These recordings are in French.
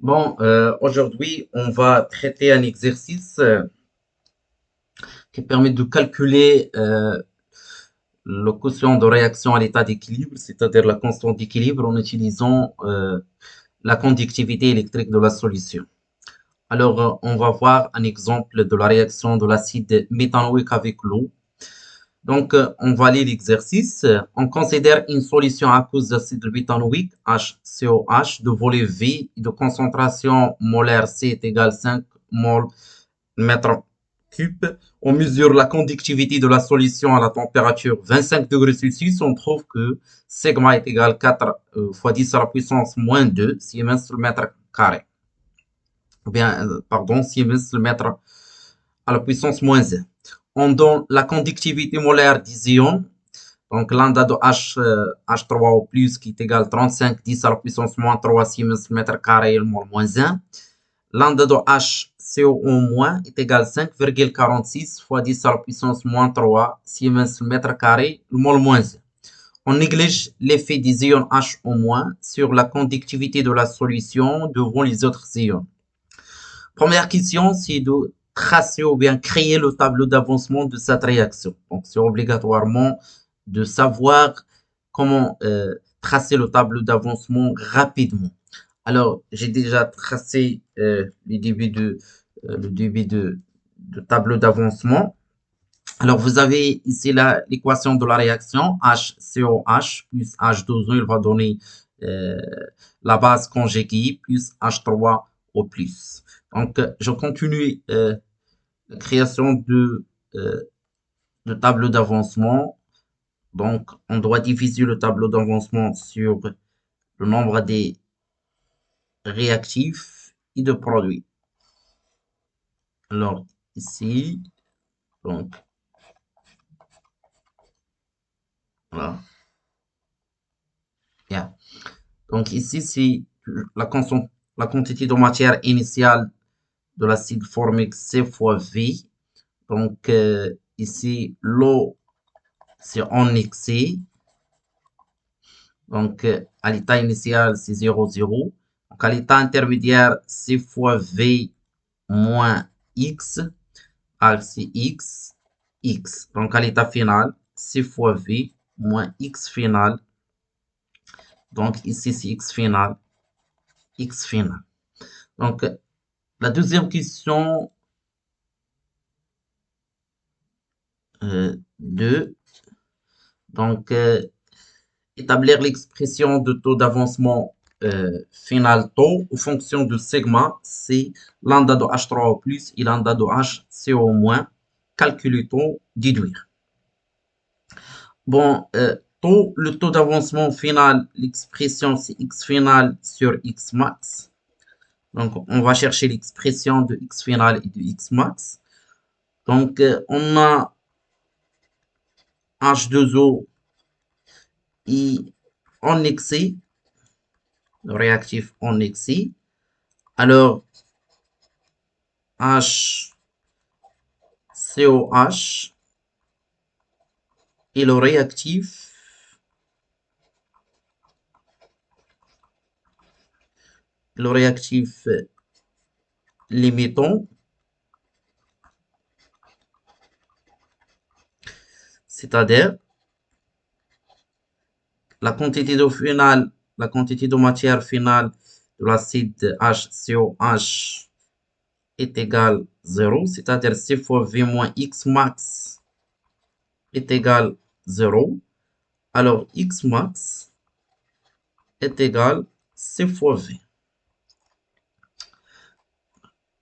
Bon, aujourd'hui, on va traiter un exercice qui permet de calculer le quotient de réaction à l'état d'équilibre, c'est-à-dire la constante d'équilibre en utilisant la conductivité électrique de la solution. Alors, on va voir un exemple de la réaction de l'acide méthanoïque avec l'eau. Donc, on va lire l'exercice. On considère une solution aqueuse d'acide méthanoïque, HCOH, de volume V et de concentration molaire C est égal à 5 mol mètre cube. On mesure la conductivité de la solution à la température 25 degrés Celsius. On trouve que sigma est égal à 4 fois 10 à la puissance moins 2 Siemens le mètre carré. Ou bien, pardon, Siemens le mètre à la puissance moins 1. On donne la conductivité molaire des ions. Donc, lambda de H3 au plus qui est égal à 35 10 à la puissance moins 3 Siemens le mètre carré le mol moins 1. Lambda de HCO- est égal à 5,46 fois 10 à la puissance moins 3 Siemens le mètre carré le mol moins 1. On néglige l'effet des ions HO- sur la conductivité de la solution devant les autres ions. Première question, c'est de tracer ou bien créer le tableau d'avancement de cette réaction. Donc, c'est obligatoirement de savoir comment tracer le tableau d'avancement rapidement. Alors, j'ai déjà tracé le début de tableau d'avancement. Alors, vous avez ici l'équation de la réaction HCOH plus H2O, il va donner euh, la base conjuguée plus H3 au plus. Donc, je continue la création euh, de tableau d'avancement. Donc, on doit diviser le tableau d'avancement sur le nombre des réactifs et de produits. Alors, ici, donc, voilà. Yeah. Donc, ici, c'est la, la quantité de matière initiale de l'acide formique C fois V. Donc, ici, l'eau, c'est en excès. Donc, à l'état initial, c'est 0,0. Donc, à l'état intermédiaire, C fois V moins X. C'est X, X. Donc, à l'état final, C fois V moins X final. Donc, ici, c'est X final, X final. Donc, la deuxième question, 2. Donc, établir l'expression de taux d'avancement final taux en fonction de sigma, c'est lambda de H3 au plus et lambda de HCO au moins. Calculer taux, déduire. Bon, le taux d'avancement final, l'expression c'est x final sur x max. Donc, on va chercher l'expression de x final et de x max. Donc, on a H2O et en excès, le réactif en excès. Alors, HCOH et le réactif limitant, c'est-à-dire la quantité de matière finale de l'acide HCOH est égale à 0, c'est-à-dire C fois V moins X max est égal à 0. Alors, X max est égal à C fois V.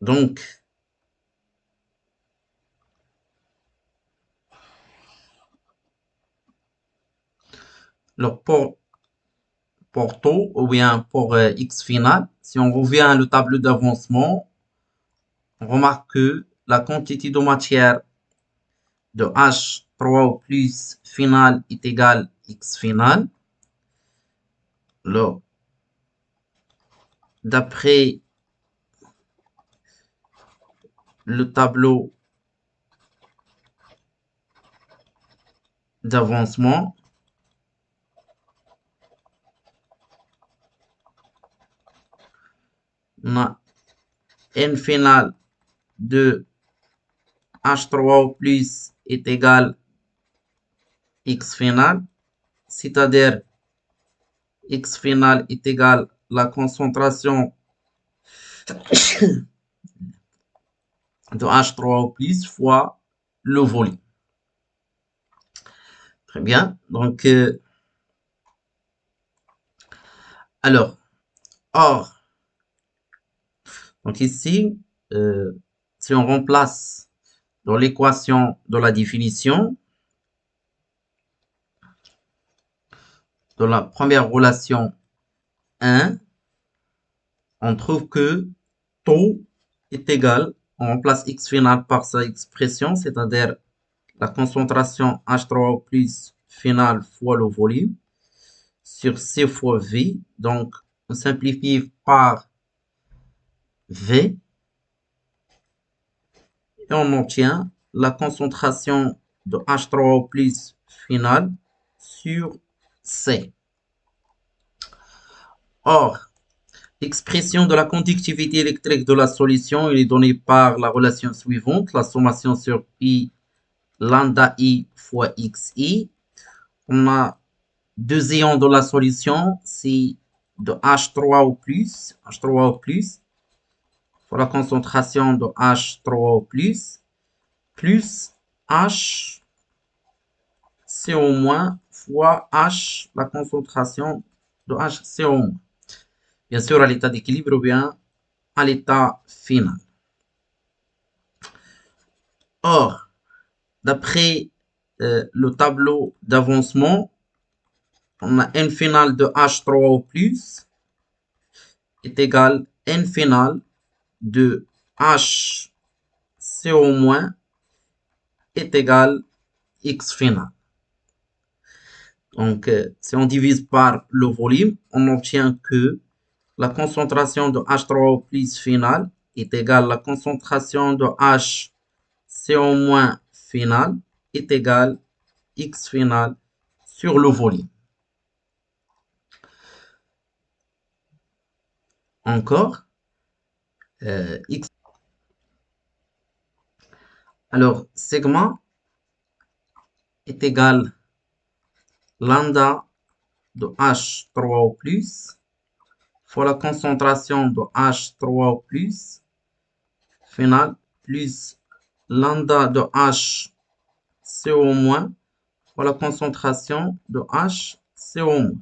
Donc, le pour taux ou bien pour X final, si on revient au tableau d'avancement, on remarque que la quantité de matière de H3 au plus final est égale à X final. D'après le tableau d'avancement, On a n final de H3O plus est égal X final, c'est-à-dire X final est égal la concentration de H3O plus fois le volume. Très bien. Donc, alors, or, donc ici, si on remplace dans l'équation de la définition, dans la première relation 1, on trouve que taux est égal, on remplace x final par sa expression, c'est-à-dire la concentration H3O plus finale fois le volume sur C fois V. Donc, on simplifie par V et on obtient la concentration de H3O plus finale sur C. Or, l'expression de la conductivité électrique de la solution est donnée par la relation suivante, la sommation sur I lambda I fois XI. On a deux ions de la solution, c'est de H3O plus, H3O plus, pour la concentration de H3O plus H CO- fois H, la concentration de HCO-. Bien sûr, à l'état d'équilibre ou bien à l'état final. Or, d'après le tableau d'avancement, on a n final de H3O plus est égal n final de HCO- est égal X final. Donc, si on divise par le volume, on obtient que la concentration de H3O plus finale est égale à la concentration de HCO- finale est égale X final sur le volume. Encore, X. Alors, sigma est égal lambda de H3O plus fois la concentration de H3O plus finale plus lambda de HCO- fois la concentration de HCO-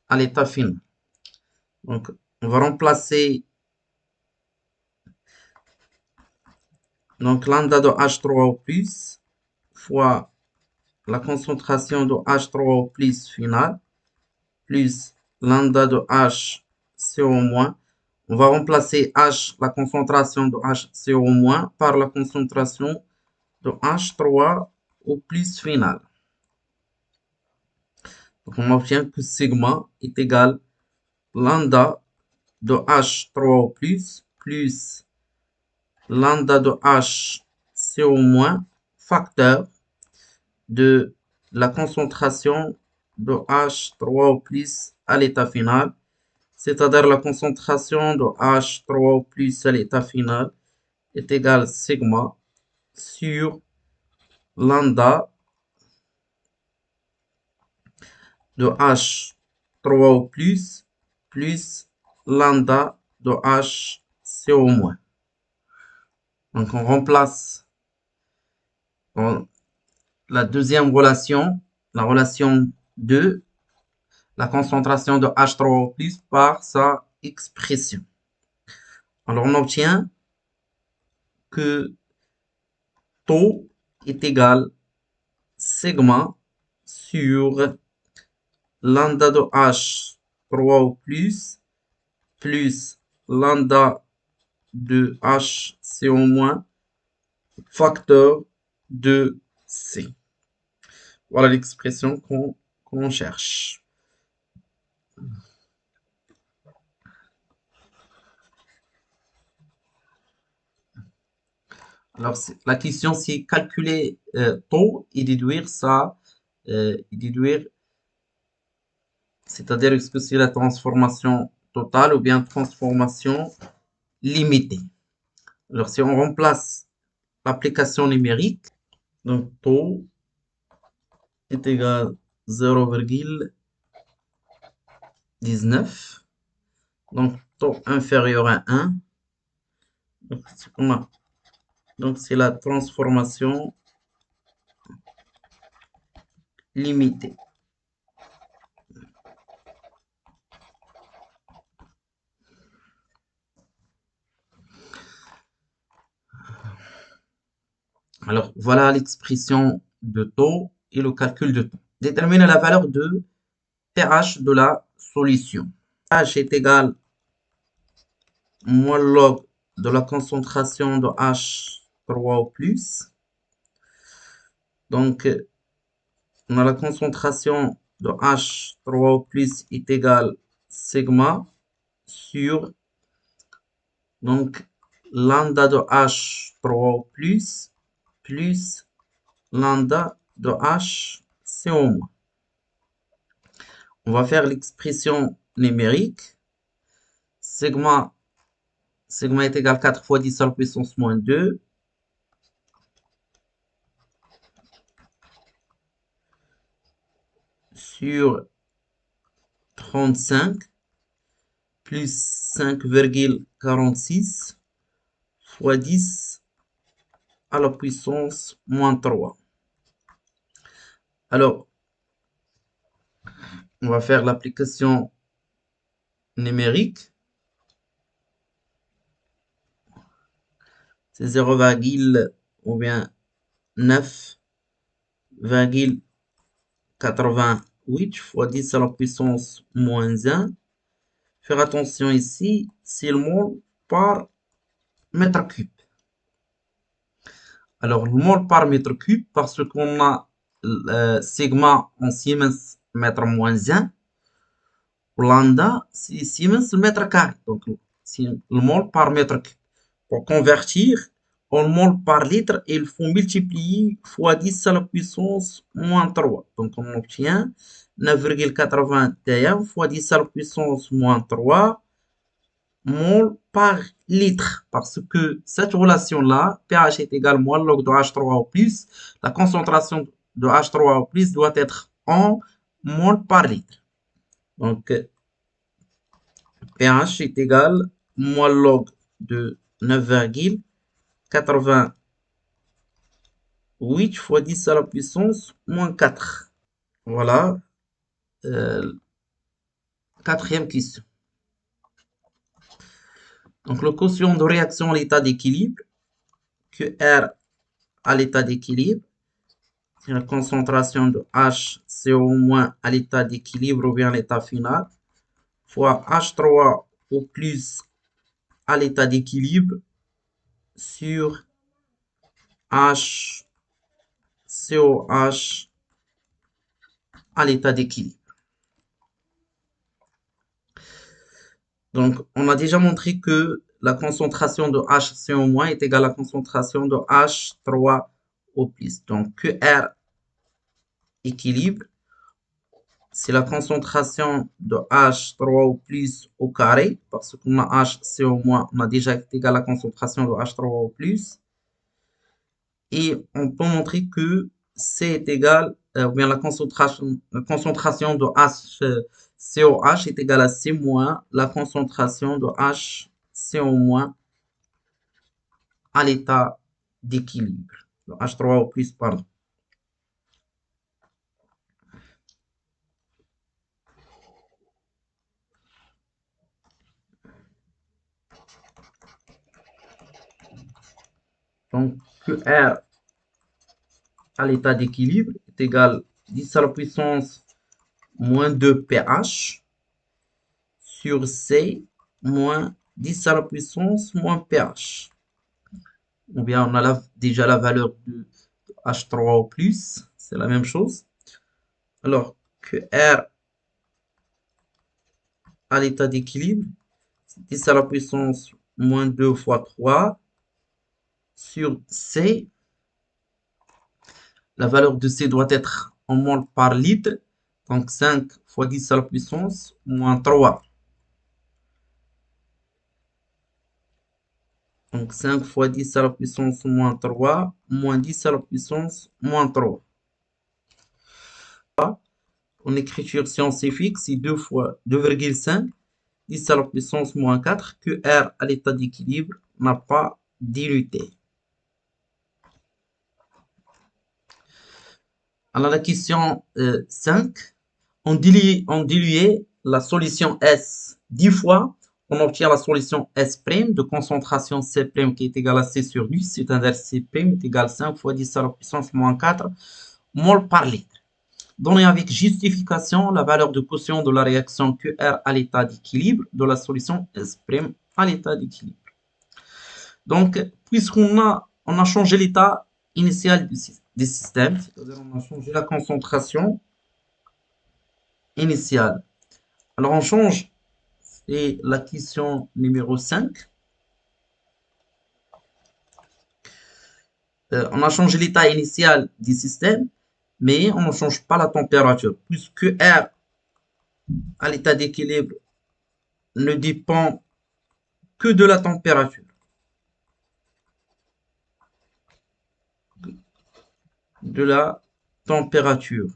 à l'état final. Donc, on va remplacer donc lambda de H3O plus fois la concentration de H3O plus finale plus lambda de HCO-. On va remplacer H, la concentration de HCO- par la concentration de H3O plus finale. Donc, on obtient que sigma est égal lambda de H3O plus lambda de HCO- facteur de la concentration de H3O plus à l'état final, c'est-à-dire la concentration de H3O plus à l'état final est égale sigma sur lambda de H3O plus lambda de HCO-. Donc on remplace la deuxième relation, la relation 2, la concentration de H3O plus par sa expression. Alors on obtient que taux est égal sigma sur lambda de H3O plus lambda de HCO- facteur de C. Voilà l'expression qu'on cherche. Alors, la question, c'est calculer taux et déduire ça, c'est-à-dire est-ce que c'est la transformation totale ou bien transformation limitée. Alors, si on remplace l'application numérique, donc taux est égal à 0,19. Donc, taux inférieur à 1. Donc, c'est la transformation limitée. Alors, voilà l'expression de taux et le calcul de taux. Déterminer la valeur de pH de la solution. pH est égal moins log de la concentration de H3 au plus. Donc, on a la concentration de H3 au plus est égale sigma sur donc lambda de H3 au plus lambda de HCO-. On va faire l'expression numérique. Sigma est égal à 4 fois 10 à la puissance moins 2 sur 35 plus 5,46 fois 10 à la puissance moins 3. Alors, on va faire l'application numérique. C'est 0, ou bien 9,88 fois 10 à la puissance moins 1. Faire attention ici, c'est le mol par mètre cube. Alors, le mol par mètre cube, parce qu'on a sigma en Siemens mètre moins 1, lambda, c'est Siemens mètre carré. Donc, c'est le mol par mètre cube. Pour convertir en mol par litre, il faut multiplier fois 10 à la puissance moins 3. Donc, on obtient 9,81 fois 10 à la puissance moins 3 mol par litre. Parce que cette relation-là, pH est égal à moins log de H3 au plus, la concentration de H3 au plus doit être en mol par litre. Donc, pH est égal à moins log de 9,88 fois 10 à la puissance moins 4. Voilà. Quatrième question. Donc, le quotient de réaction à l'état d'équilibre, QR à l'état d'équilibre, c'est la concentration de HCO- à l'état d'équilibre ou bien à l'état final, fois H3 au plus à l'état d'équilibre sur HCOH à l'état d'équilibre. Donc, on a déjà montré que la concentration de HCO- est égale à la concentration de H3 au plus. Donc, QR équilibre, c'est la concentration de H3 au plus au carré, parce qu'on a HCO-, on a déjà été égal à la concentration de H3 au plus. Et on peut montrer que C est égal, ou bien la concentration de HCOH est égale à C moins la concentration de HCO- à l'état d'équilibre. H3 au plus, pardon. Donc, QR à l'état d'équilibre est égal à 10 à la puissance moins 2 pH sur C moins 10 à la puissance moins pH. Ou bien on a déjà la valeur de H3 au plus, c'est la même chose. Alors que R à l'état d'équilibre, c'est 10 à la puissance moins 2 fois 3 sur C. La valeur de C doit être en mol par litre, donc 5 fois 10 à la puissance moins 3. Donc 5 fois 10 à la puissance moins 3, moins 10 à la puissance moins 3. En écriture scientifique, c'est 2 fois 2,5, 10 à la puissance moins 4, que R à l'état d'équilibre n'a pas d'unité. Alors la question 5, on diluait la solution S 10 fois, on obtient la solution S' de concentration C' qui est égale à C sur 10, c'est-à-dire C' est égal à 5 fois 10 à la puissance moins 4 mol par litre. Donner avec justification la valeur de quotient de la réaction QR à l'état d'équilibre de la solution S' à l'état d'équilibre. Donc, puisqu'on a changé l'état initial du système, c'est-à-dire on a changé la concentration initiale. Alors, on change, c'est la question numéro 5. On a changé l'état initial du système, mais on ne change pas la température, puisque R à l'état d'équilibre ne dépend que de la température. De la température.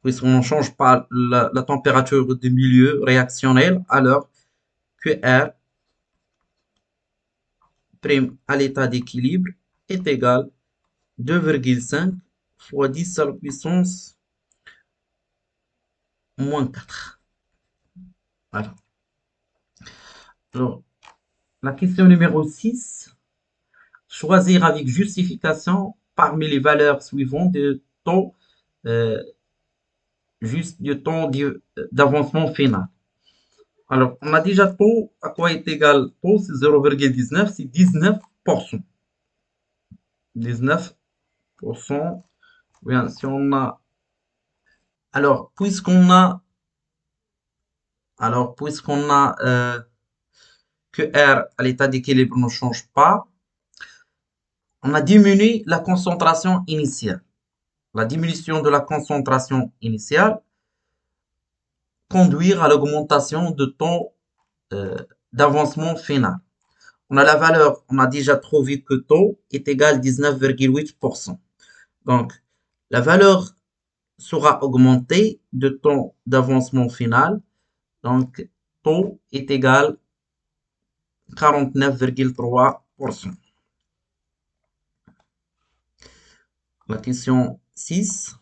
Puisqu'on ne change pas la température du milieu réactionnel, alors que R prime à l'état d'équilibre est égal à 2,5 fois 10 à la puissance moins 4. Voilà. Alors, la question numéro 6. Choisir avec justification parmi les valeurs suivantes de temps, euh, juste du temps d'avancement final. Alors, on a déjà taux, à quoi est égal taux, c'est 0,19, c'est 19%. 19%. Bien, si on a, alors, puisqu'on a que R à l'état d'équilibre ne change pas, on a diminué la concentration initiale. La diminution de la concentration initiale conduire à l'augmentation de temps euh, d'avancement final. On a la valeur, on a déjà trouvé que taux est égal à 19,8%. Donc, la valeur sera augmentée de temps d'avancement final. Donc, taux est égal à 49,3%. La question 6.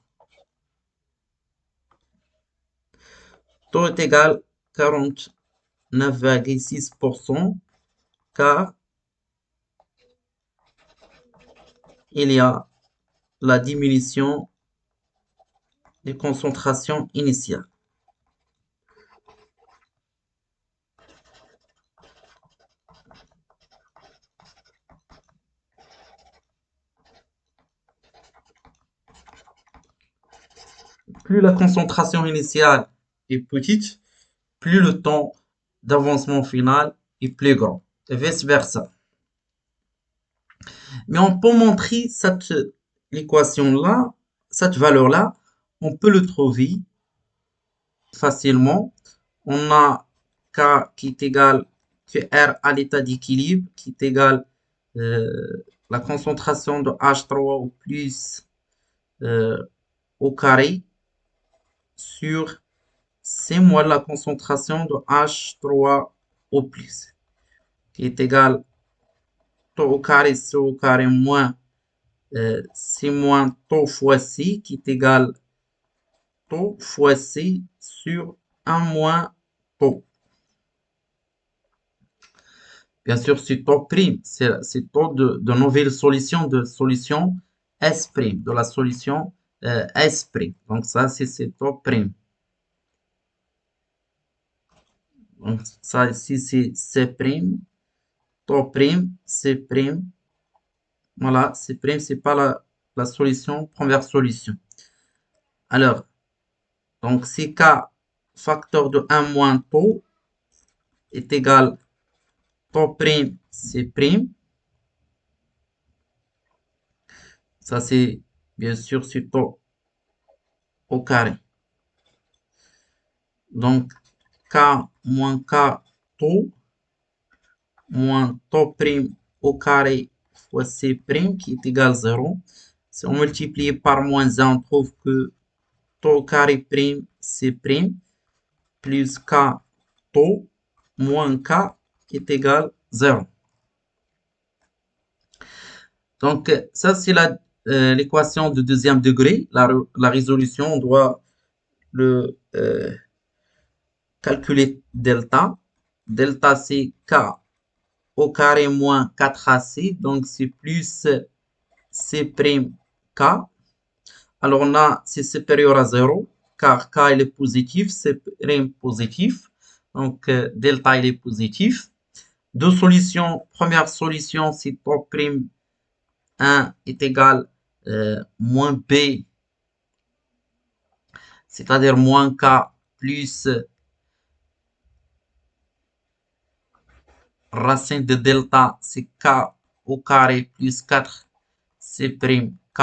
Taux est égal à 49,6% car il y a la diminution des concentrations initiales. Plus la concentration initiale est petite, plus le temps d'avancement final est plus grand, et vice-versa. Mais on peut montrer cette équation-là, cette valeur-là, on peut le trouver facilement. On a K qui est égal que R à l'état d'équilibre, qui est égal la concentration de H3 au plus au carré sur C moins la concentration de H3 au plus, qui est égal taux au carré C au carré moins C moins taux fois C, qui est égal taux fois C sur 1 moins taux. Bien sûr, c'est taux prime, c'est taux de nouvelle solution, de solution S prime, de la solution S prime. Donc ça, c'est taux prime. Donc ça ici, c'est C prime, taux prime, C prime. Voilà, C prime, c'est pas la solution, première solution. Alors, donc si K facteur de 1 moins taux est égal taux prime, C prime. Ça, c'est bien sûr taux au carré. Donc, K moins K taux moins taux prime au carré fois C prime qui est égal à 0. Si on multiplie par moins 1, on trouve que taux carré prime C prime plus K taux moins K qui est égal à 0. Donc, ça, c'est l'équation de deuxième degré. La résolution, on doit le calculer delta. Delta, c'est K au carré moins 4AC. Donc, c'est plus C prime K. Alors, on a, c'est supérieur à 0, car K, il est positif, C prime positif. Donc, delta, il est positif. Deux solutions. Première solution, c'est taux prime 1 est égal moins B, c'est-à-dire moins K plus racine de delta, c'est K au carré plus 4 C prime K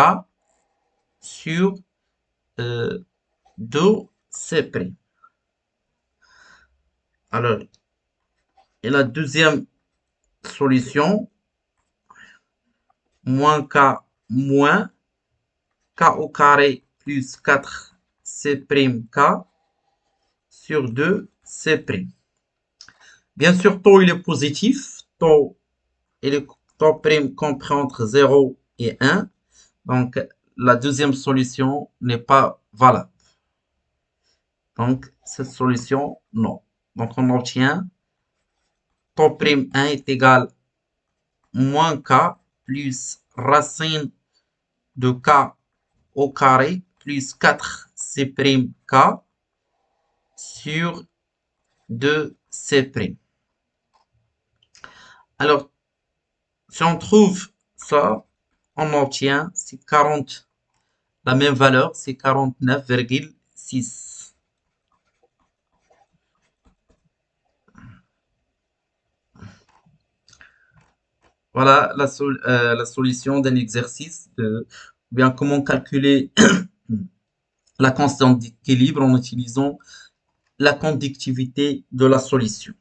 sur 2 C prime. Alors, et la deuxième solution, moins K moins K au carré plus 4 C prime K sur 2 C prime. Bien sûr, taux il est positif, taux prime comprend entre 0 et 1. Donc, la deuxième solution n'est pas valable. Donc, cette solution, non. Donc, on obtient taux prime 1 est égal à moins K plus racine de K au carré plus 4 C prime K sur 2 C prime. Alors, si on trouve ça, on obtient c'est 40, la même valeur, c'est 49,6. Voilà la solution d'un exercice de bien comment calculer la constante d'équilibre en utilisant la conductivité de la solution.